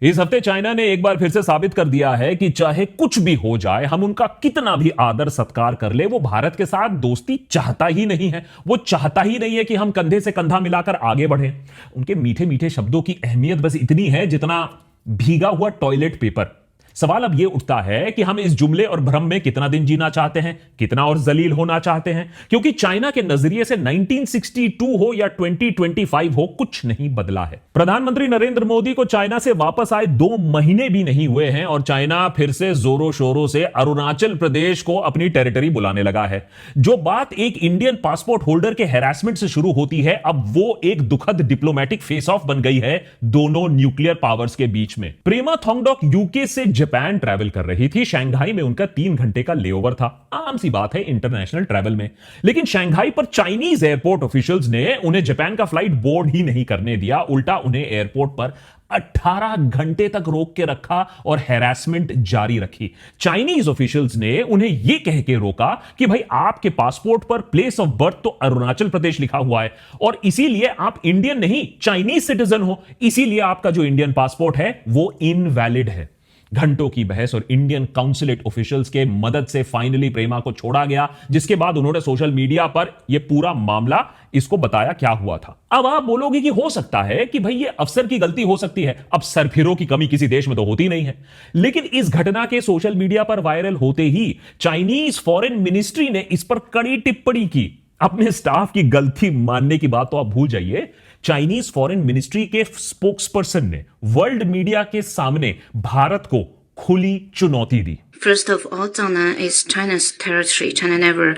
इस हफ्ते चाइना ने एक बार फिर से साबित कर दिया है कि चाहे कुछ भी हो जाए, हम उनका कितना भी आदर सत्कार कर ले, वो भारत के साथ दोस्ती चाहता ही नहीं है। वो चाहता ही नहीं है कि हम कंधे से कंधा मिलाकर आगे बढ़ें। उनके मीठे मीठे शब्दों की अहमियत बस इतनी है जितना भीगा हुआ टॉयलेट पेपर। सवाल अब यह उठता है कि हम इस जुमले और भ्रम में कितना दिन जीना चाहते हैं, कितना और जलील होना चाहते हैं, क्योंकि चाइना के नजरिए से 1962 हो या 2025 हो, कुछ नहीं बदला है। प्रधानमंत्री नरेंद्र मोदी को चाइना से वापस आए 2 महीने भी नहीं हुए हैं और चाइना फिर से जोरों शोरों से अरुणाचल प्रदेश को अपनी टेरिटरी बुलाने लगा है। जो बात एक इंडियन पासपोर्ट होल्डर के हैरासमेंट से शुरू होती है, अब वो एक दुखद डिप्लोमेटिक फेस ऑफ बन गई है दोनों न्यूक्लियर पावर्स के बीच में। प्रेमा थोंगडॉक यूके से जापान ट्रैवल कर रही थी। शंघाई में उनका 3 घंटे का लेओवर था। आम सी बात है इंटरनेशनल ट्रैवल में। लेकिन शंघाई पर चाइनीज एयरपोर्ट ऑफिशियल्स ने उन्हें जापान का फ्लाइट बोर्ड ही नहीं करने दिया, उल्टा उन्हें एयरपोर्ट पर 18 घंटे तक रोक के रखा और हैरेसमेंट जारी रखी। चाइनीज ऑफिशियल्स ने उन्हें यह कह के रोका कि भाई, आपके पासपोर्ट पर प्लेस ऑफ बर्थ तो अरुणाचल प्रदेश लिखा हुआ है और इसीलिए आप इंडियन नहीं चाइनीज सिटीजन हो, इसीलिए आपका जो इंडियन पासपोर्ट है वो इनवैलिड है। घंटों की बहस और इंडियन काउंसिलेट ऑफिशियल्स के मदद से फाइनली प्रेमा को छोड़ा गया, जिसके बाद उन्होंने सोशल मीडिया पर यह पूरा मामला इसको बताया क्या हुआ था। अब आप बोलोगे कि हो सकता है कि भाई ये अफसर की गलती हो सकती है। अब सरफिरों की कमी किसी देश में तो होती नहीं है। लेकिन इस घटना के सोशल मीडिया पर वायरल होते ही चाइनीज फॉरेन मिनिस्ट्री ने इस पर कड़ी टिप्पणी की। अपने स्टाफ की गलती मानने की बात तो आप भूल जाइए। चाइनीज फॉरेन मिनिस्ट्री के स्पोक्सपर्सन ने वर्ल्ड मीडिया के सामने भारत को खुली चुनौती दी। First of all, Zhangnan is China's territory. China never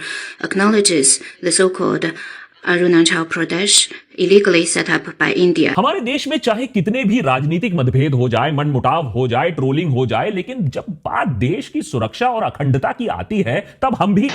acknowledges the so-called Arunachal Pradesh illegally set up by India. हमारे देश में चाहे कितने भी राजनीतिक मतभेद हो जाए, मनमुटाव हो जाए, ट्रोलिंग हो जाए, लेकिन जब बात देश की सुरक्षा और अखंडता की आती है, तब हम भी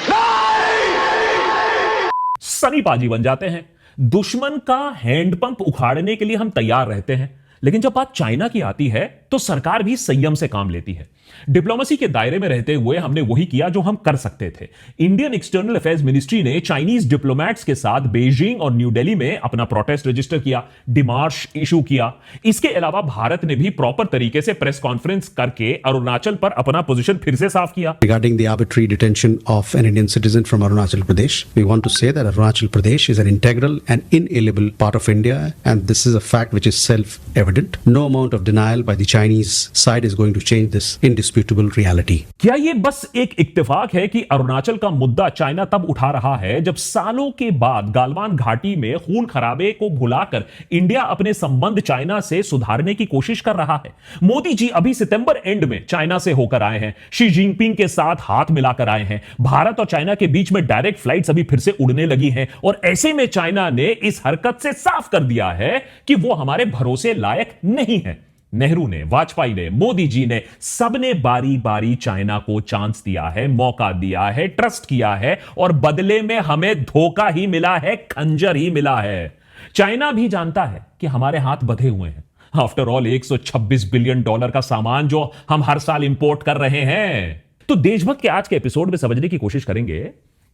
सनीपाजी बन जाते हैं। दुश्मन का हैंडपंप उखाड़ने के लिए हम तैयार रहते हैं, लेकिन जब बात चाइना की आती है तो सरकार भी संयम से काम लेती है। डिप्लोमेसी के दायरे में रहते हुए हमने वही किया जो हम कर सकते थे। इंडियन एक्सटर्नल अफेयर्स मिनिस्ट्री ने चाइनीज डिप्लोमेट्स के साथ बीजिंग और न्यू दिल्ली में अपना प्रोटेस्ट रजिस्टर किया, डिमार्श इशू किया। इसके अलावा भारत ने भी प्रॉपर तरीके से प्रेस कॉन्फ्रेंस करके अरुणाचल पर अपना पोजीशन फिर से साफ किया। Regarding the arbitrary detention of an Indian citizen from Arunachal Pradesh, we want to say that Arunachal Pradesh is an integral and inalienable part of India, and this is a fact which is self-evident. No amount of denial by the Chinese side is going to change this indisputable reality. क्या ये बस एक इत्तेफाक है कि अरुणाचल का मुद्दा China तब उठा रहा है जब सालों के बाद गालवान घाटी में खून खराबे को भुलाकर इंडिया अपने संबंध चाइना से सुधारने की कोशिश कर रहा है? मोदी जी अभी सितंबर एंड में चाइना से होकर आए हैं, शी जिनपिंग के साथ हाथ मिलाकर आए हैं। भारत और चाइना के बीच में डायरेक्ट फ्लाइट्स अभी फिर से उड़ने लगी हैं और ऐसे में चाइना ने इस हरकत से साफ कर दिया है कि वो हमारे भरोसे लायक नहीं है। नेहरू ने, वाजपेयी ने, मोदी जी ने, सबने बारी बारी चाइना को चांस दिया है, मौका दिया है, ट्रस्ट किया है और बदले में हमें धोखा ही मिला है, खंजर ही मिला है। चाइना भी जानता है कि हमारे हाथ बंधे हुए हैं। आफ्टर ऑल $126 बिलियन का सामान जो हम हर साल इंपोर्ट कर रहे हैं। तो देशभक्त के आज के एपिसोड में समझने की कोशिश करेंगे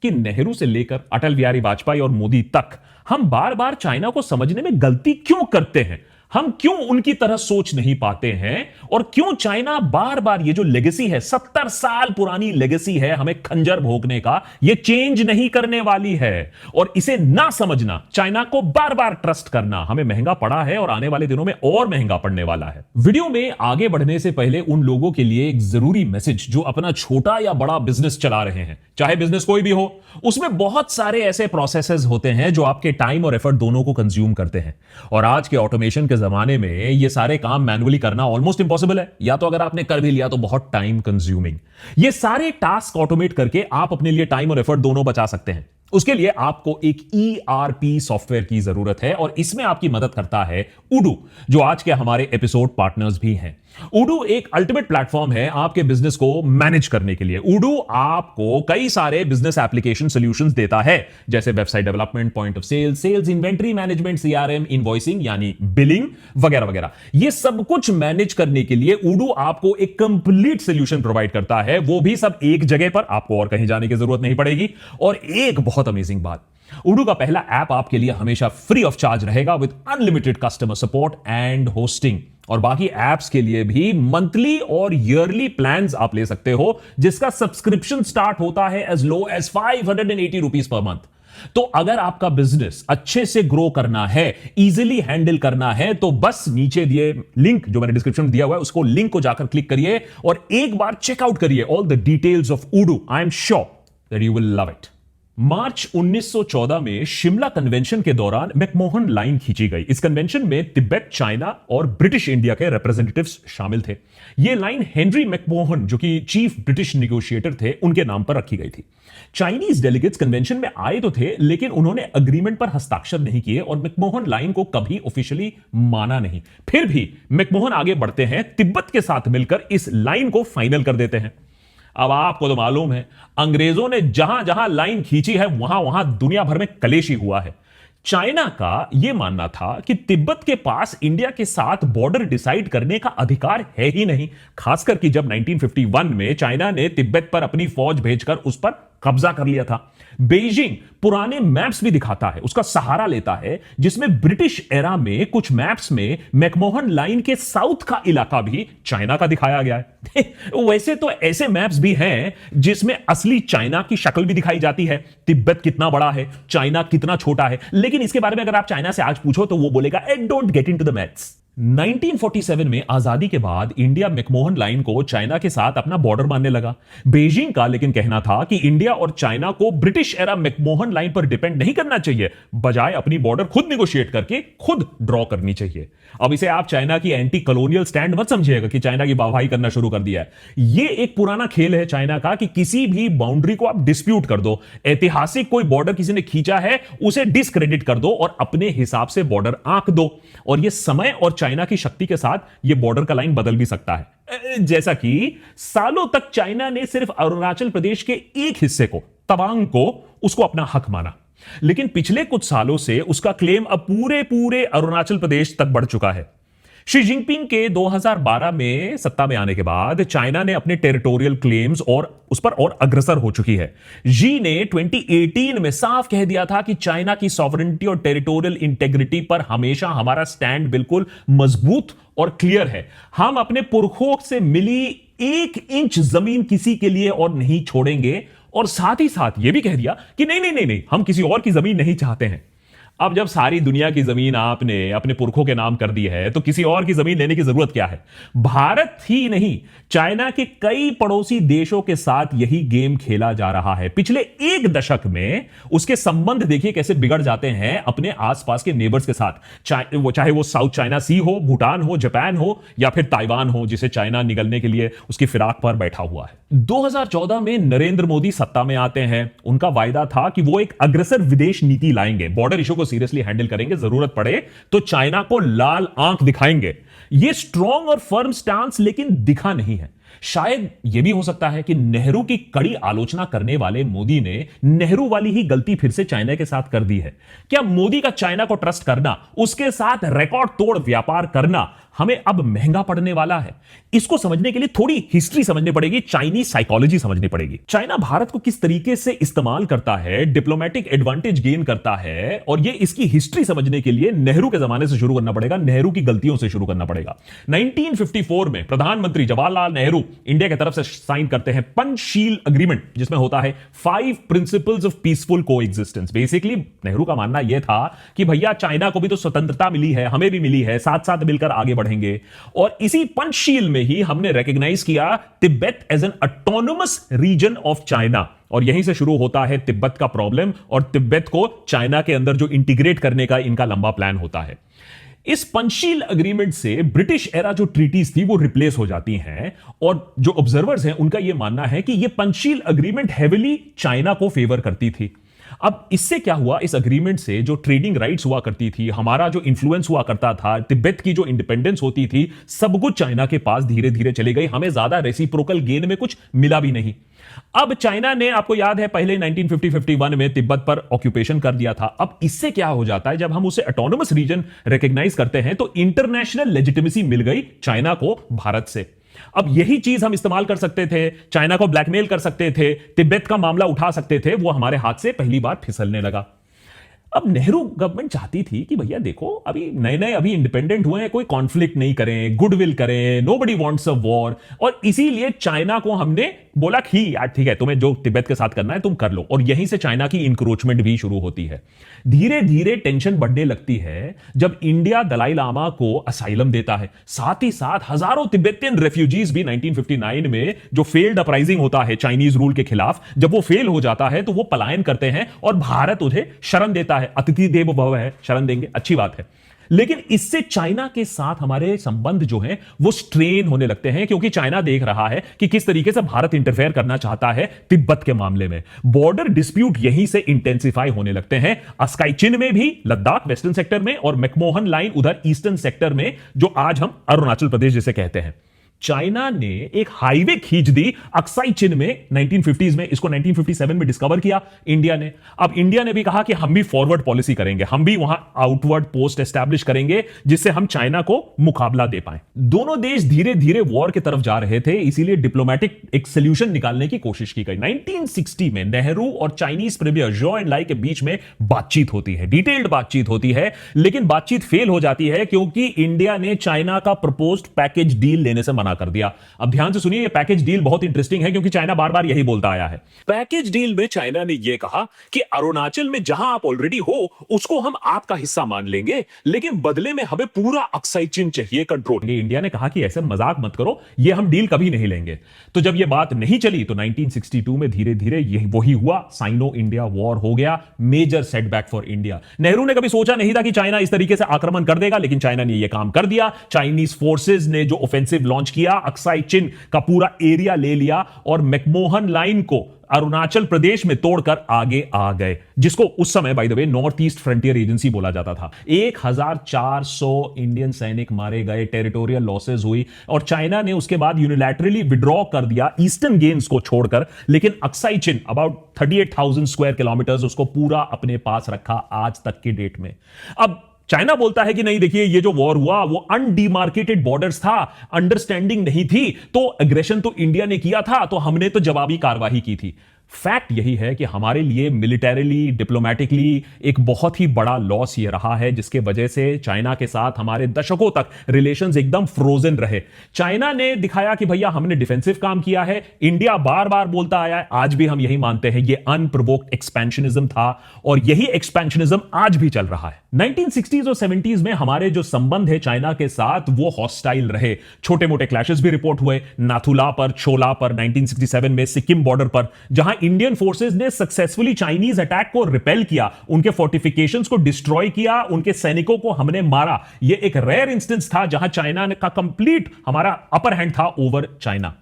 कि नेहरू से लेकर अटल बिहारी वाजपेयी और मोदी तक हम बार बार चाइना को समझने में गलती क्यों करते हैं, हम क्यों उनकी तरह सोच नहीं पाते हैं और क्यों चाइना बार बार ये जो लेगेसी है, 70 साल पुरानी लेगेसी है हमें खंजर भोंकने का, ये चेंज नहीं करने वाली है। और इसे ना समझना, चाइना को बार बार ट्रस्ट करना हमें महंगा पड़ा है और आने वाले दिनों में और महंगा पड़ने वाला है। वीडियो में आगे बढ़ने से पहले उन लोगों के लिए एक जरूरी मैसेज जो अपना छोटा या बड़ा बिजनेस चला रहे हैं, चाहे बिजनेस कोई भी हो, उसमें बहुत सारे ऐसे प्रोसेसेस होते हैं जो आपके टाइम और एफर्ट दोनों को कंज्यूम करते हैं। और आज के ऑटोमेशन के जमाने में ये सारे काम मैनुअली करना ऑलमोस्ट इंपॉसिबल है, या तो अगर आपने कर भी लिया तो बहुत टाइम कंज्यूमिंग। ये सारे टास्क ऑटोमेट करके आप अपने लिए टाइम और एफर्ट दोनों बचा सकते हैं। उसके लिए आपको एक ERP सॉफ्टवेयर की जरूरत है और इसमें आपकी मदद करता है Odoo, जो आज के हमारे एपिसोड पार्टनर्स भी हैं। Odoo एक अल्टीमेट प्लेटफॉर्म है आपके बिजनेस को मैनेज करने के लिए। Odoo आपको कई सारे बिजनेस एप्लीकेशन सॉल्यूशंस देता है, जैसे website development, point of sale, sales inventory management, CRM, invoicing यानी बिलिंग वगैरह वगैरह। ये सब कुछ मैनेज करने के लिए Odoo आपको एक कंप्लीट सॉल्यूशन प्रोवाइड करता है, वो भी सब एक जगह पर, आपको और कहीं जाने की जरूरत नहीं पड़ेगी। और एक बहुत अमेजिंग बात, Odoo का पहला ऐप आपके लिए हमेशा फ्री ऑफ चार्ज रहेगा with unlimited customer support and hosting. और बाकी एप्स के लिए भी मंथली और ईयरली प्लान्स आप ले सकते हो, जिसका सब्सक्रिप्शन स्टार्ट होता है as low as 580 rupees per month. तो अगर आपका बिजनेस अच्छे से ग्रो करना है, इजीली हैंडल करना है, तो बस नीचे दिए लिंक जो मैंने डिस्क्रिप्शन में दिया हुआ है, उसको लिंक को जाकर क्लिक करिए और एक बार चेकआउट करिए all the details of Odoo। I am sure that you will love it. March 1914 में शिमला कन्वेंशन के दौरान मैकमोहन लाइन खींची गई। इस कन्वेंशन में तिब्बत, चाइना और ब्रिटिश इंडिया के रिप्रेजेंटेटिव्स शामिल थे। यह लाइन हेनरी मैकमोहन, जो कि चीफ ब्रिटिश नेगोशिएटर थे, उनके नाम पर रखी गई थी। चाइनीज डेलीगेट्स कन्वेंशन में आए तो थे, लेकिन उन्होंने अग्रीमेंट पर हस्ताक्षर नहीं किए और मैकमोहन लाइन को कभी ऑफिशियली माना नहीं। फिर भी मैकमोहन आगे बढ़ते हैं, तिब्बत के साथ मिलकर इस लाइन को फाइनल कर देते हैं। अब आपको तो मालूम है, अंग्रेजों ने जहां जहां लाइन खींची है वहां वहां दुनिया भर में कलेश ही हुआ है। चाइना का यह मानना था कि तिब्बत के पास इंडिया के साथ बॉर्डर डिसाइड करने का अधिकार है ही नहीं, खासकर कि जब 1951 में चाइना ने तिब्बत पर अपनी फौज भेजकर उस पर कब्जा कर लिया था। बेइजिंग पुराने मैप्स भी दिखाता है, उसका सहारा लेता है, जिसमें ब्रिटिश एरा में कुछ मैप्स में मैकमोहन लाइन के साउथ का इलाका भी चाइना का दिखाया गया है। वैसे तो ऐसे मैप्स भी हैं जिसमें असली चाइना की शक्ल भी दिखाई जाती है, तिब्बत कितना बड़ा है, चाइना कितना छोटा है, लेकिन इसके बारे में अगर आप चाइना से आज पूछो तो वो बोलेगा I don't get into the maths. 1947 में आजादी के बाद इंडिया मैकमोहन लाइन को चाइना के साथ अपना बॉर्डर मानने लगा। बीजिंग का लेकिन कहना था कि इंडिया और चाइना को ब्रिटिश एरा मैकमोहन लाइन पर डिपेंड नहीं करना चाहिए, बजाय अपनी बॉर्डर खुद निगोशिएट करके खुद ड्रॉ करनी चाहिए। अब इसे आप चाइना की एंटी कॉलोनियल स्टैंड मत समझिएगा कि चाइना की वाहवाही करना शुरू कर दिया है। यह एक पुराना खेल है चाइना का कि किसी भी बाउंड्री को आप डिस्प्यूट कर दो, ऐतिहासिक कोई बॉर्डर किसी ने खींचा है उसे डिस्क्रेडिट कर दो और अपने हिसाब से बॉर्डर आंक दो, और यह समय और चाइना की शक्ति के साथ यह बॉर्डर का लाइन बदल भी सकता है। जैसा कि सालों तक चाइना ने सिर्फ अरुणाचल प्रदेश के एक हिस्से को, तवांग को, उसको अपना हक माना, लेकिन पिछले कुछ सालों से उसका क्लेम अब पूरे अरुणाचल प्रदेश तक बढ़ चुका है। शी जिनपिंग के 2012 में सत्ता में आने के बाद चाइना ने अपने टेरिटोरियल क्लेम्स और उस पर और अग्रसर हो चुकी है। जी ने 2018 में साफ कह दिया था कि चाइना की सॉवरेनिटी और टेरिटोरियल इंटेग्रिटी पर हमेशा हमारा स्टैंड बिल्कुल मजबूत और क्लियर है। हम अपने पुरखों से मिली 1 इंच जमीन किसी के लिए और नहीं छोड़ेंगे, और साथ ही साथ यह भी कह दिया कि नहीं, हम किसी और की जमीन नहीं चाहते हैं। अब जब सारी दुनिया की जमीन आपने अपने पुरखों के नाम कर दी है, तो किसी और की जमीन लेने की जरूरत क्या है? भारत ही नहीं, चाइना के कई पड़ोसी देशों के साथ यही गेम खेला जा रहा है। पिछले 1 दशक में उसके संबंध देखिए कैसे बिगड़ जाते हैं अपने आसपास के नेबर्स के साथ, चाहे वो साउथ चाइना सी हो, भूटान हो, जापान हो, या फिर ताइवान हो, जिसे चाइना निगलने के लिए उसकी फिराक पर बैठा हुआ है। 2014 में नरेंद्र मोदी सत्ता में आते हैं। उनका वायदा था कि वो एक अग्रसर विदेश नीति लाएंगे, बॉर्डर इशू को सीरियसली हैंडल करेंगे, जरूरत पड़े तो चाइना को लाल आंख दिखाएंगे। यह स्ट्रॉन्ग और फर्म स्टांस लेकिन दिखा नहीं है। शायद यह भी हो सकता है कि नेहरू की कड़ी आलोचना करने वाले मोदी ने नेहरू वाली ही गलती फिर से चाइना के साथ कर दी है। क्या मोदी का चाइना को ट्रस्ट करना, उसके साथ रिकॉर्ड तोड़ व्यापार करना हमें अब महंगा पड़ने वाला है? इसको समझने के लिए थोड़ी हिस्ट्री समझनी पड़ेगी, चाइनीज साइकोलॉजी समझनी पड़ेगी। चाइना भारत को किस तरीके से इस्तेमाल करता है, डिप्लोमेटिक एडवांटेज गेन करता है, और ये इसकी हिस्ट्री समझने के लिए नेहरू के जमाने से शुरू करना पड़ेगा, नेहरू की गलतियों से शुरू करना पड़ेगा। 1954 में प्रधानमंत्री जवाहरलाल नेहरू इंडिया की तरफ से साइन करते हैं पंचशील अग्रीमेंट, जिसमें होता है 5 principles of peaceful coexistence. Basically Nehru का मानना यह था कि भैया चाइना को भी तो स्वतंत्रता मिली है, हमें भी मिली है, साथ साथ मिलकर आगे बढ़ेंगे। और इसी पंचशील में ही हमने रिकॉग्नाइज किया Tibet as an autonomous region of China, और यहीं से शुरू होता है तिब्बत का प्रॉब्लम और तिब्बत को चाइना के अंदर जो इंटीग्रेट करने का इनका लंबा प्लान होता है। इस पंचशील अग्रीमेंट से ब्रिटिश एरा जो ट्रीटीज थी वो रिप्लेस हो जाती हैं, और जो ऑब्जर्वर्स हैं उनका यह मानना है कि यह पंचशील अग्रीमेंट हेविली चाइना को फेवर करती थी। अब इससे क्या हुआ, इस अग्रीमेंट से जो ट्रेडिंग राइट्स हुआ करती थी, हमारा जो इन्फ्लुएंस हुआ करता था, तिब्बत की जो इंडिपेंडेंस होती थी, सब कुछ चाइना के पास धीरे धीरे चले गई। हमें ज्यादा रेसिप्रोकल गेन में कुछ मिला भी नहीं। अब चाइना ने, आपको याद है, पहले 1950-51 में तिब्बत पर ऑक्यूपेशन कर दिया था। अब इससे क्या हो जाता है, जब हम उसे ऑटोनोमस रीजन रिकॉग्नाइज करते हैं तो इंटरनेशनल लेजिटिमेसी मिल गई चाइना को भारत से। अब यही चीज हम इस्तेमाल कर सकते थे, चाइना को ब्लैकमेल कर सकते थे, तिब्बत का मामला उठा सकते थे, वो हमारे हाथ से पहली बार फिसलने लगा। अब नेहरू गवर्नमेंट चाहती थी कि भैया देखो अभी नए नए अभी इंडिपेंडेंट हुए हैं, कोई कॉन्फ्लिक्ट नहीं करें, गुडविल करें, नोबडी वांट्स अ वॉर, और इसीलिए चाइना को हमने बोला कि यार ठीक है तुम्हें जो तिब्बत के साथ करना है तुम कर लो, और यहीं से चाइना की इंक्रोचमेंट भी शुरू होती है। धीरे धीरे टेंशन बढ़ने लगती है जब इंडिया दलाई लामा को असाइलम देता है, साथ ही साथ हजारों तिब्बतियन रेफ्यूजीज भी 1959 में जो फेल्ड अपराइजिंग होता है चाइनीज रूल के खिलाफ, जब वो फेल हो जाता है तो वो पलायन करते हैं और भारत उन्हें शरण देता है। अतिथि देवो भव है, शरण देंगे, अच्छी बात है। लेकिन इससे चाइना के साथ हमारे संबंध जो हैं वो स्ट्रेन होने लगते हैं, क्योंकि चाइना देख रहा है कि किस तरीके से भारत इंटरफेयर करना चाहता है तिब्बत के मामले में। बॉर्डर डिस्प्यूट यहीं से इंटेंसिफाई होने लगते हैं, अस्काई चिन में भी, लद्दाख वेस्टर्न सेक्टर में, और मैकमोहन लाइन उधर ईस्टर्न सेक्टर में, जो आज हम अरुणाचल प्रदेश जिसे कहते हैं। चाइना ने एक हाईवे खींच दी अक्साई चिन में 1950s में, इसको 1957 में डिस्कवर किया इंडिया ने। अब इंडिया ने भी कहा कि हम भी फॉरवर्ड पॉलिसी करेंगे, हम भी वहां आउटवर्ड पोस्ट एस्टैब्लिश करेंगे जिससे हम चाइना को मुकाबला दे पाए। दोनों देश धीरे धीरे वॉर की तरफ जा रहे थे, इसीलिए डिप्लोमेटिक एक सोल्यूशन निकालने की कोशिश की गई। 1960 में नेहरू और चाइनीज प्रीमियर जो एंड लाई के बीच में बातचीत होती है, डिटेल्ड बातचीत होती है, लेकिन बातचीत फेल हो जाती है क्योंकि इंडिया ने चाइना का प्रपोज्ड पैकेज डील लेने से मना कर दिया। अब ध्यान से सुनिए, ये पैकेज डील बहुत इंटरेस्टिंग है क्योंकि चाइना बार बार यही बोलता आया है। पैकेज डील में चाइना ने यह कहा कि अरुणाचल में जहां आप ऑलरेडी हो उसको हम आपका हिस्सा मान लेंगे, लेकिन बदले में हमें पूरा अक्साई चिन चाहिए कंट्रोल। इंडिया ने कहा कि ऐसे मजाक मत करो, ये हम डील कभी नहीं लेंगे। तो जब यह बात नहीं चली तो 1962 में धीरे धीरे यही वही हुआ, साइनो इंडिया वॉर हो गया, major setback for India. Nehru ने कभी सोचा नहीं था कि चाइना इस तरीके से आक्रमण कर देगा, लेकिन चाइना ने यह काम कर दिया। चाइनीज फोर्सेज ने जो ऑफेंसिव लॉन्च किया, अक्साई चिन का पूरा एरिया ले लिया और मैकमोहन लाइन को अरुणाचल प्रदेश में तोड़कर आगे आ गए, जिसको उस समय by the way north east frontier agency बोला जाता था। 1400 इंडियन सैनिक मारे गए, टेरिटोरियल लॉसेस हुई, और चाइना ने उसके बाद यूनिलैटरली विड्रॉ कर दिया ईस्टर्न गेम्स को छोड़कर, लेकिन Aksai chin about 38,000 square kilometre उसको पूरा अपने पास रखा आज तक की डेट में। अब चाइना बोलता है कि नहीं देखिए ये जो वॉर हुआ वो अनडिमार्केटेड बॉर्डर्स था, अंडरस्टैंडिंग नहीं थी, तो एग्रेशन तो इंडिया ने किया था, तो हमने तो जवाबी कार्रवाई की थी। फैक्ट यही है कि हमारे लिए मिलिटरीली, डिप्लोमेटिकली एक बहुत ही बड़ा लॉस ये रहा है, जिसके वजह से चाइना के साथ हमारे दशकों तक रिलेशंस एकदम फ्रोजन रहे। चाइना ने दिखाया कि भैया हमने डिफेंसिव काम किया है, इंडिया बार बार बोलता आया है, आज भी हम यही मानते हैं, ये अनप्रोवोक्ड एक्सपेंशनिज्म था, और यही एक्सपेंशनिज्म आज भी चल रहा है। 1960s और 70s में हमारे जो संबंध है चाइना के साथ वो हॉस्टाइल रहे। छोटे मोटे क्लैशेस भी रिपोर्ट हुए, नाथुला पर, छोला पर, 1967 में सिक्किम बॉर्डर पर, जहां इंडियन फोर्सेस ने सक्सेसफुली चाइनीज अटैक को रिपेल किया, उनके फोर्टिफिकेशंस को डिस्ट्रॉय किया, उनके सैनिकों को हमने मारा। यह एक रेयर इंस्टेंस था जहां चाइना का कंप्लीट हमारा अपर हैंड था ओवर चाइना।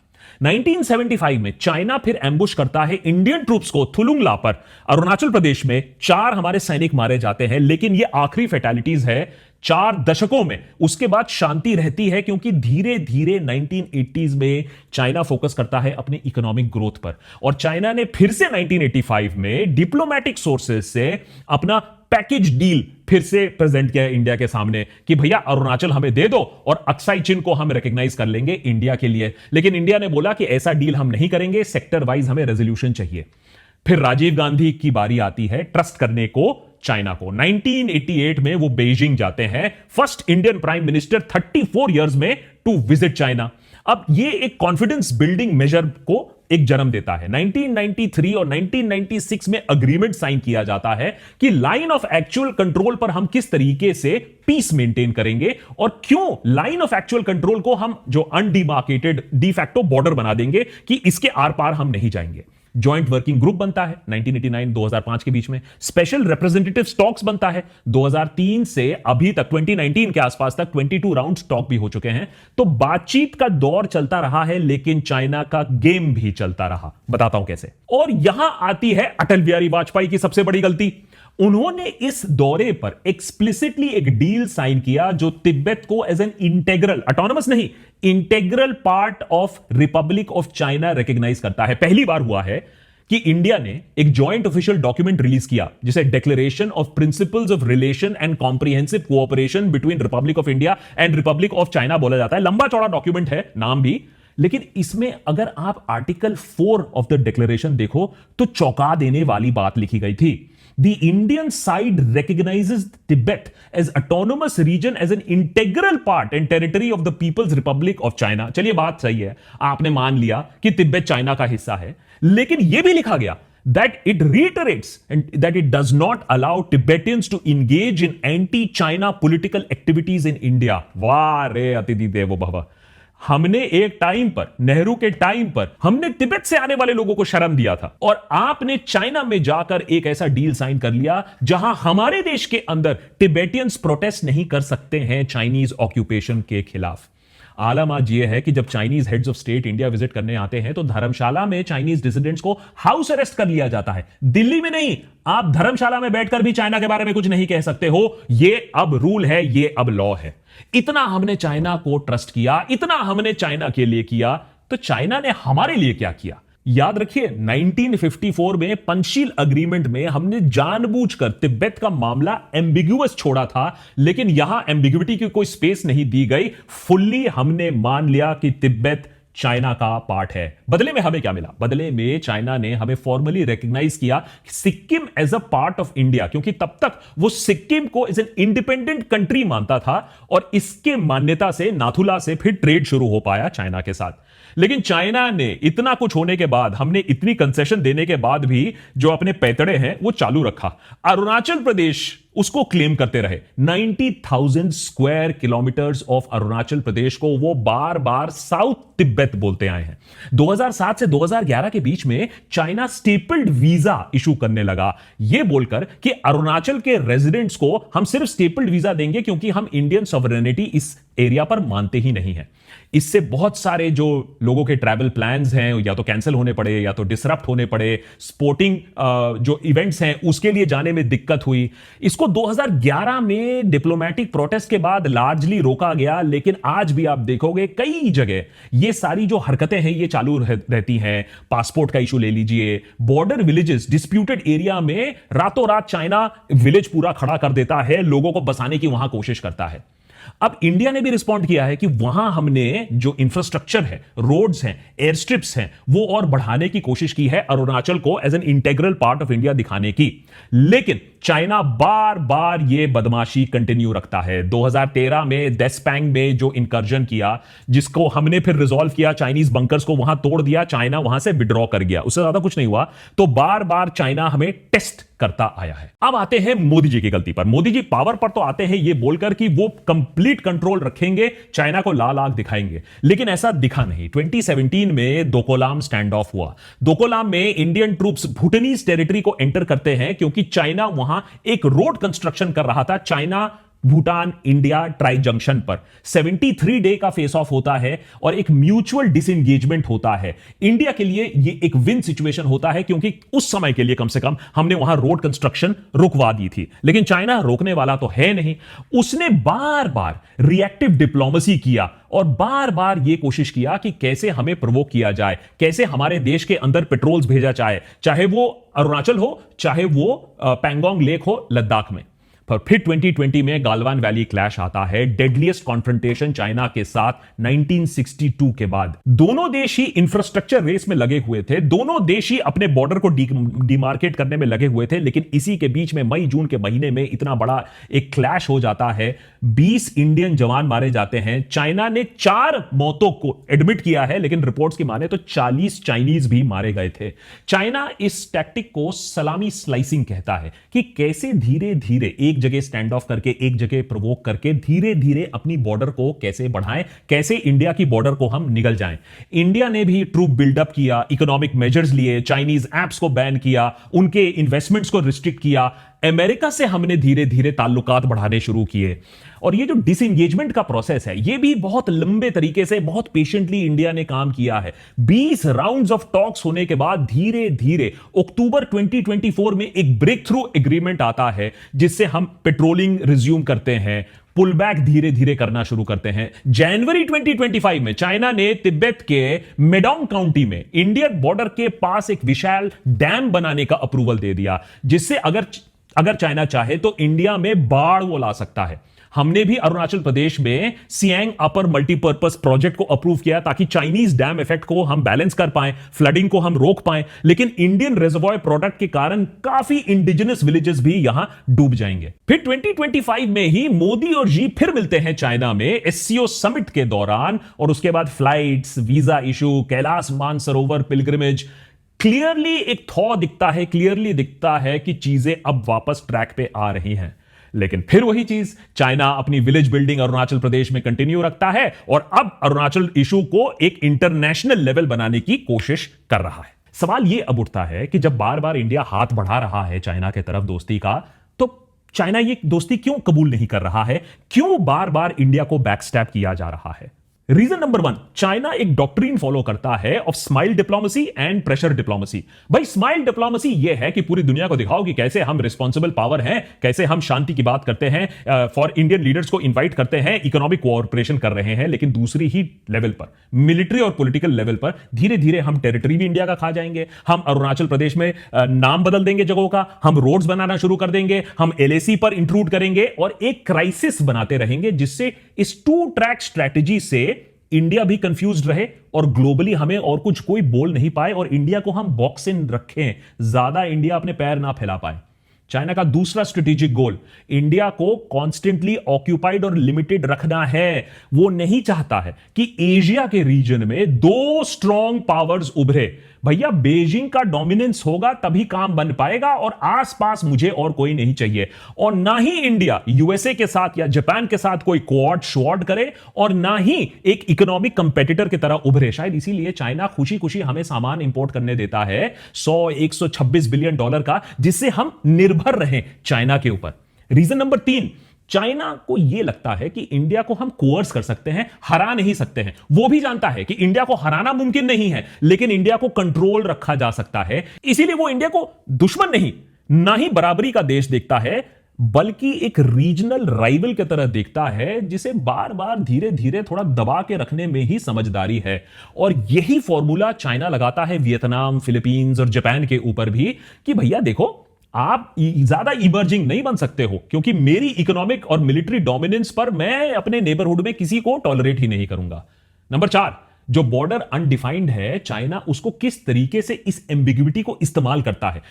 1975 में चाइना फिर एम्बुश करता है इंडियन ट्रूप्स को थुलुंगला पर, अरुणाचल प्रदेश में 4 हमारे सैनिक मारे जाते हैं, लेकिन ये आखिरी फैटेलिटीज है 4 दशकों में। उसके बाद शांति रहती है क्योंकि धीरे धीरे 1980s में चाइना फोकस करता है अपनी इकोनॉमिक ग्रोथ पर, और चाइना ने फिर से 1985 में डिप्लोमेटिक सोर्सेज से अपना पैकेज डील फिर से प्रेजेंट किया इंडिया के सामने कि भैया अरुणाचल हमें दे दो और अक्साई चिन को हम रिकॉग्नाइज कर लेंगे इंडिया के लिए। लेकिन इंडिया ने बोला कि ऐसा डील हम नहीं करेंगे, सेक्टर वाइज हमें रेजोल्यूशन चाहिए। फिर राजीव गांधी की बारी आती है ट्रस्ट करने को चाइना को। 1988 में वो बीजिंग जाते हैं, first Indian prime minister 34 years में टू विजिट चाइना। अब ये एक कॉन्फिडेंस बिल्डिंग मेजर को एक जन्म देता है। 1993 और 1996 में अग्रीमेंट साइन किया जाता है कि लाइन ऑफ एक्चुअल कंट्रोल पर हम किस तरीके से पीस मेंटेन करेंगे, और क्यों लाइन ऑफ एक्चुअल कंट्रोल को हम जो अनडिमार्केटेड डी फैक्टो बॉर्डर बना देंगे कि इसके आर पार हम नहीं जाएंगे। जॉइंट वर्किंग ग्रुप बनता है 1989-2005 के बीच में। स्पेशल रिप्रेजेंटेटिव स्टॉक्स बनता है 2003 से अभी तक 2019 के आसपास तक 22 राउंड स्टॉक भी हो चुके हैं। तो बातचीत का दौर चलता रहा है, लेकिन चाइना का गेम भी चलता रहा। बताता हूं कैसे। और यहां आती है अटल बिहारी वाजपेयी की सबसे बड़ी गलती। उन्होंने इस दौरे पर एक्सप्लिसिटली एक डील साइन किया जो तिब्बत को एज एन इंटेग्रल, ऑटोनमस नहीं, integral part of Republic of China recognise करता है। पहली बार हुआ है कि इंडिया ने एक जॉइंट ऑफिशियल डॉक्यूमेंट रिलीज किया जिसे declaration of principles of relation and comprehensive cooperation between Republic of India and Republic of China बोला जाता है। लंबा चौड़ा डॉक्यूमेंट है, नाम भी, लेकिन इसमें अगर आप आर्टिकल 4 ऑफ द डिक्लेरेशन देखो तो चौंका देने वाली बात लिखी गई थी The Indian side recognizes Tibet as autonomous region as an integral part and territory of the People's Republic of China. चलिए बात सही है, आपने मान लिया कि तिब्बत चाइना का हिस्सा है, लेकिन यह भी लिखा गया that it reiterates and that it does not allow Tibetans to engage in anti-China political activities in India. वाह रे अतिथि देवो भव। हमने एक टाइम पर, नेहरू के टाइम पर, हमने तिब्बत से आने वाले लोगों को शर्म दिया था, और आपने चाइना में जाकर एक ऐसा डील साइन कर लिया जहां हमारे देश के अंदर तिब्बतियंस प्रोटेस्ट नहीं कर सकते हैं चाइनीज ऑक्यूपेशन के खिलाफ। आलम आज यह है कि जब Chinese heads of state India visit करने आते हैं तो धर्मशाला में चाइनीज डिसिडेंट्स को हाउस अरेस्ट कर लिया जाता है। दिल्ली में नहीं, आप धर्मशाला में बैठकर भी चाइना के बारे में कुछ नहीं कह सकते हो। यह अब रूल है, यह अब लॉ है। इतना हमने चाइना को ट्रस्ट किया, इतना हमने चाइना के लिए किया, तो चाइना ने हमारे लिए क्या किया? याद रखिए 1954 में पंचशील अग्रीमेंट में हमने जानबूझकर तिब्बत का मामला एम्बिग्युअस छोड़ा था, लेकिन यहां एम्बिग्युइटी की कोई स्पेस नहीं दी गई। फुल्ली हमने मान लिया कि तिब्बत चाइना का पार्ट है। बदले में हमें क्या मिला? बदले में चाइना ने हमें फॉर्मली रिकॉग्नाइज किया Sikkim as a part of India, क्योंकि तब तक वो सिक्किम को एज एन इंडिपेंडेंट कंट्री मानता था, और इसके मान्यता से नाथुला से फिर ट्रेड शुरू हो पाया चाइना के साथ। लेकिन चाइना ने इतना कुछ होने के बाद, हमने इतनी कंसेशन देने के बाद भी जो अपने पैतड़े हैं वो चालू रखा। अरुणाचल प्रदेश उसको क्लेम करते रहे। 90,000 square kilometres of Arunachal Pradesh को वो बार बार साउथ तिब्बत बोलते आए हैं। 2007 से 2011 के बीच में चाइना स्टेपल्ड वीजा इशू करने लगा, यह बोलकर कि अरुणाचल के रेजिडेंट्स को हम सिर्फ स्टेपल्ड वीजा देंगे क्योंकि हम इंडियन सॉवरेनिटी इस एरिया पर मानते ही नहीं है। इससे बहुत सारे जो लोगों के ट्रैवल प्लान्स हैं या तो कैंसिल होने पड़े या तो डिसरप्ट होने पड़े। स्पोर्टिंग जो इवेंट्स हैं उसके लिए जाने में दिक्कत हुई। इसको 2011 में डिप्लोमेटिक प्रोटेस्ट के बाद लार्जली रोका गया, लेकिन आज भी आप देखोगे कई जगह ये सारी जो हरकतें हैं ये चालू रहती हैं। पासपोर्ट का इशू ले लीजिए, बॉर्डर विलेजेस, डिस्प्यूटेड एरिया में रातों रात चाइना विलेज पूरा खड़ा कर देता है, लोगों को बसाने की वहां कोशिश करता है। अब इंडिया ने भी रिस्पॉन्ड किया है कि वहां हमने जो इंफ्रास्ट्रक्चर है, रोड्स हैं, एयर स्ट्रिप्स हैं, वो और बढ़ाने की कोशिश की है, अरुणाचल को as an integral part of India दिखाने की। लेकिन चाइना बार बार ये बदमाशी कंटिन्यू रखता है। 2013 में देस्पैंग में जो इंकर्जन किया, जिसको हमने फिर रिजॉल्व किया, चाइनीज बंकर्स को वहां तोड़ दिया, चाइना वहां से विड्रॉ कर गया, उससे ज्यादा कुछ नहीं हुआ। तो बार बार चाइना हमें टेस्ट करता आया है। अब आते हैं मोदी जी की गलती पर। मोदी जी पावर पर तो आते हैं ये बोलकर कि वो कंप्लीट कंट्रोल रखेंगे, चाइना को लाल आंख दिखाएंगे, लेकिन ऐसा दिखा नहीं। 2017 में दोकोलाम स्टैंड ऑफ हुआ। दोकोलाम में इंडियन ट्रूप्स भूटानीज टेरिटरी को एंटर करते हैं क्योंकि चाइना वहां एक रोड कंस्ट्रक्शन कर रहा था, China Bhutan India tri junction पर। 73 डे का फेस ऑफ होता है और एक म्यूचुअल डिसएंगेजमेंट होता है। इंडिया के लिए यह एक विन सिचुएशन होता है क्योंकि उस समय के लिए कम से कम हमने वहां रोड कंस्ट्रक्शन रुकवा दी थी, लेकिन चाइना रोकने वाला तो है नहीं। उसने बार बार रिएक्टिव डिप्लोमेसी किया और बार बार यह कोशिश किया कि कैसे हमें प्रोवोक किया जाए, कैसे हमारे देश के अंदर पेट्रोल्स भेजा जाए, चाहे वो अरुणाचल हो, चाहे वो पैंगोंग लेक हो लद्दाख में। पर फिर 2020 में गालवान वैली क्लैश आता है, डेडलीस्ट कॉन्फ्रंटेशन चाइना के साथ 1962 के बाद। दोनों देश ही इंफ्रास्ट्रक्चर रेस में लगे हुए थे, दोनों देश ही अपने बॉर्डर को डिमार्केट करने में लगे हुए थे, लेकिन इसी के बीच में मई जून के महीने में इतना बड़ा एक क्लैश हो जाता है। 20 इंडियन जवान मारे जाते हैं। चाइना ने 4 मौतों को एडमिट किया है, लेकिन रिपोर्ट्स की माने तो 40 चाइनीज भी मारे गए थे। चाइना इस टैक्टिक को सलामी स्लाइसिंग कहता है कि कैसे धीरे धीरे एक जगह स्टैंड ऑफ करके, एक जगह प्रोवोक करके धीरे धीरे अपनी बॉर्डर को कैसे बढ़ाएं, कैसे इंडिया की बॉर्डर को हम निगल जाएं। इंडिया ने भी ट्रूप बिल्डअप किया, इकोनॉमिक मेजर्स लिए, चाइनीज एप्स को बैन किया, उनके इन्वेस्टमेंट्स को रिस्ट्रिक्ट किया। अमेरिका से हमने धीरे धीरे ताल्लुकात बढ़ाने शुरू किए। और ये जो डिसएंगेजमेंट का प्रोसेस है, ये भी बहुत लंबे तरीके से, बहुत पेशेंटली इंडिया ने काम किया है। 20 राउंड्स ऑफ टॉक्स होने के बाद धीरे धीरे अक्टूबर 2024 में एक ब्रेक थ्रू एग्रीमेंट आता है, जिससे हम पेट्रोलिंग रिज्यूम करते हैं, पुल बैक धीरे धीरे करना शुरू करते हैं। जनवरी 2025 में चाइना ने तिब्बत के मेडोंग काउंटी में इंडियन बॉर्डर के पास एक विशाल डैम बनाने का अप्रूवल दे दिया, जिससे अगर चाइना चाहे तो इंडिया में बाढ़ वो ला सकता है। हमने भी अरुणाचल प्रदेश में सियांग अपर मल्टीपर्पज प्रोजेक्ट को अप्रूव किया ताकि चाइनीज डैम इफेक्ट को हम बैलेंस कर पाएं, फ्लडिंग को हम रोक पाएं, लेकिन इंडियन रिजर्वॉयर प्रोडक्ट के कारण काफी इंडिजिनस विलेजेस भी यहां डूब जाएंगे। फिर 2025 में ही मोदी और जी फिर मिलते हैं चाइना में एससीओ समिट के दौरान, और उसके बाद flights, visa issue, Kailash Mansarovar pilgrimage. Clearly एक थॉ दिखता है, क्लियरली दिखता है कि चीजें अब वापस ट्रैक पे आ रही हैं। लेकिन फिर वही चीज, चाइना अपनी विलेज बिल्डिंग अरुणाचल प्रदेश में कंटिन्यू रखता है और अब अरुणाचल इशू को एक इंटरनेशनल लेवल बनाने की कोशिश कर रहा है। सवाल यह अब उठता है कि जब बार बार इंडिया हाथ बढ़ा रहा है चाइना की तरफ दोस्ती का, तो चाइना ये दोस्ती क्यों कबूल नहीं कर रहा है? क्यों बार बार इंडिया को बैकस्टैप किया जा रहा है? रीजन नंबर 1, चाइना एक डॉक्ट्रिन फॉलो करता है of smile diplomacy and pressure diplomacy. भाई स्माइल डिप्लोमेसी यह है कि पूरी दुनिया को दिखाओ कि कैसे हम रिस्पॉन्सिबल पावर हैं, कैसे हम शांति की बात करते हैं, फॉर इंडियन लीडर्स को इनवाइट करते हैं, इकोनॉमिक कोऑपरेशन कर रहे हैं, लेकिन दूसरी ही लेवल पर, मिलिट्री और पॉलिटिकल लेवल पर धीरे धीरे हम टेरिटरी भी इंडिया का खा जाएंगे। हम अरुणाचल प्रदेश में नाम बदल देंगे जगहों का, हम रोड्स बनाना शुरू कर देंगे, हम एलएसी पर इंट्रूड करेंगे और एक क्राइसिस बनाते रहेंगे, जिससे इस 2 ट्रैक स्ट्रैटेजी से इंडिया भी कंफ्यूज्ड रहे और ग्लोबली हमें और कुछ कोई बोल नहीं पाए और इंडिया को हम बॉक्स इन रखें, ज्यादा इंडिया अपने पैर ना फैला पाए। चाइना का दूसरा स्ट्रेटेजिक गोल इंडिया को कॉन्स्टेंटली ऑक्यूपाइड और लिमिटेड रखना है। वो नहीं चाहता है कि एशिया के रीजन में 2 स्ट्रॉन्ग पावर्स उभरे। भैया बेजिंग का डोमिनेंस होगा तभी काम बन पाएगा और आसपास मुझे और कोई नहीं चाहिए। और ना ही इंडिया यूएसए के साथ या जापान के साथ कोई क्वाड शॉर्ड करे और ना ही एक इकोनॉमिक कंपेटिटर की तरह उभरे। शायद इसीलिए चाइना खुशी खुशी हमें सामान इंपोर्ट करने देता है 126 बिलियन डॉलर का, जिससे हम निर्भर रहें चाइना के ऊपर। रीजन नंबर 3, चाइना को यह लगता है कि इंडिया को हम कोर्स कर सकते हैं, हरा नहीं सकते हैं। वो भी जानता है कि इंडिया को हराना मुमकिन नहीं है, लेकिन इंडिया को कंट्रोल रखा जा सकता है। इसीलिए वो इंडिया को दुश्मन नहीं, ना ही बराबरी का देश देखता है, बल्कि एक रीजनल राइवल की तरह देखता है, जिसे बार बार धीरे धीरे थोड़ा दबा के रखने में ही समझदारी है। और यही फॉर्मूला चाइना लगाता है वियतनाम, फिलीपींस और जापान के ऊपर भी कि भैया देखो, आप ज्यादा इमर्जिंग नहीं बन सकते हो, क्योंकि मेरी इकोनॉमिक और मिलिट्री डोमिनेंस पर मैं अपने नेबरहुड में किसी को टॉलरेट ही नहीं करूंगा। नंबर 4, जो बॉर्डर अनडिफाइंड है, चाइना उसको किस तरीके से इस एम्बिग्विटी को इस्तेमाल करता है।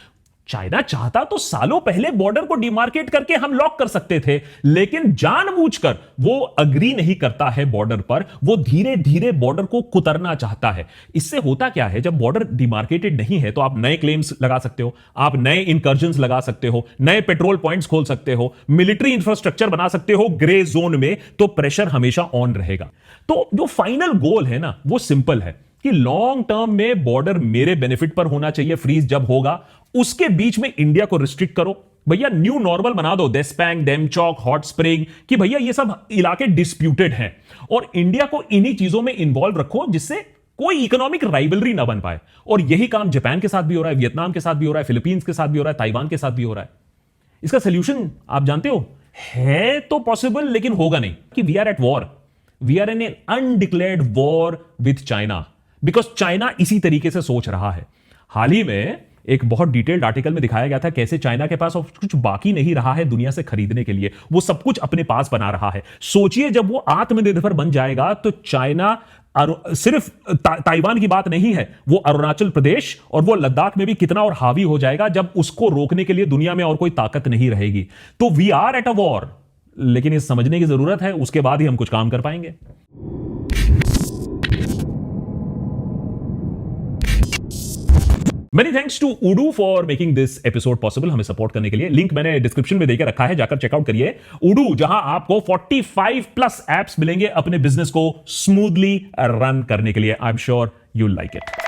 चाइना चाहता तो सालों पहले बॉर्डर को डिमार्केट करके हम लॉक कर सकते थे, लेकिन जानबूझकर वो अग्री नहीं करता है बॉर्डर पर, वो धीरे धीरे बॉर्डर को कुतरना चाहता है। इससे होता क्या है, जब बॉर्डर डिमार्केटेड नहीं है तो आप नए क्लेम्स लगा सकते हो, आप नए इंकर्जन्स लगा सकते हो, नए पेट्रोल पॉइंट्स खोल सकते हो, मिलिट्री इंफ्रास्ट्रक्चर बना सकते हो ग्रे जोन में, तो प्रेशर हमेशा ऑन रहेगा। तो जो फाइनल गोल है ना, वो सिंपल है कि लॉन्ग टर्म में बॉर्डर मेरे बेनिफिट पर होना चाहिए, फ्रीज जब होगा उसके बीच में इंडिया को रिस्ट्रिक्ट करो। भैया न्यू नॉर्मल बना दो, देस्पैंग, डेमचौक, हॉट स्प्रिंग, कि भैया ये सब इलाके डिस्प्यूटेड हैं और इंडिया को इन्हीं चीजों में इन्वॉल्व रखो, जिससे कोई इकोनॉमिक राइवलरी ना बन पाए। और यही काम जापान के साथ भी हो रहा है, वियतनाम के साथ भी हो रहा है, फिलीपींस के साथ भी हो रहा है, ताइवान के साथ भी हो रहा है। इसका सोल्यूशन आप जानते हो, है तो पॉसिबल लेकिन होगा नहीं, कि we are at war, we are in an undeclared war with China, because China इसी तरीके से सोच रहा है। हाल ही में एक बहुत डिटेल्ड आर्टिकल में दिखाया गया था कैसे चाइना के पास कुछ बाकी नहीं रहा है दुनिया से खरीदने के लिए, वो सब कुछ अपने पास बना रहा है। सोचिए जब वो आत्मनिर्भर बन जाएगा तो चाइना सिर्फ ताइवान की बात नहीं है, वो अरुणाचल प्रदेश और वो लद्दाख में भी कितना और हावी हो जाएगा, जब उसको रोकने के लिए दुनिया में और कोई ताकत नहीं रहेगी। तो we are at a war, लेकिन ये समझने की जरूरत है, उसके बाद ही हम कुछ काम कर पाएंगे। Many thanks to Udu for making this episode possible, हमें सपोर्ट करने के लिए। लिंक मैंने डिस्क्रिप्शन में देकर रखा है, जाकर चेकआउट करिए Udu, जहां आपको 45+ एप्स मिलेंगे अपने बिजनेस को स्मूथली रन करने के लिए। आई am sure you like it.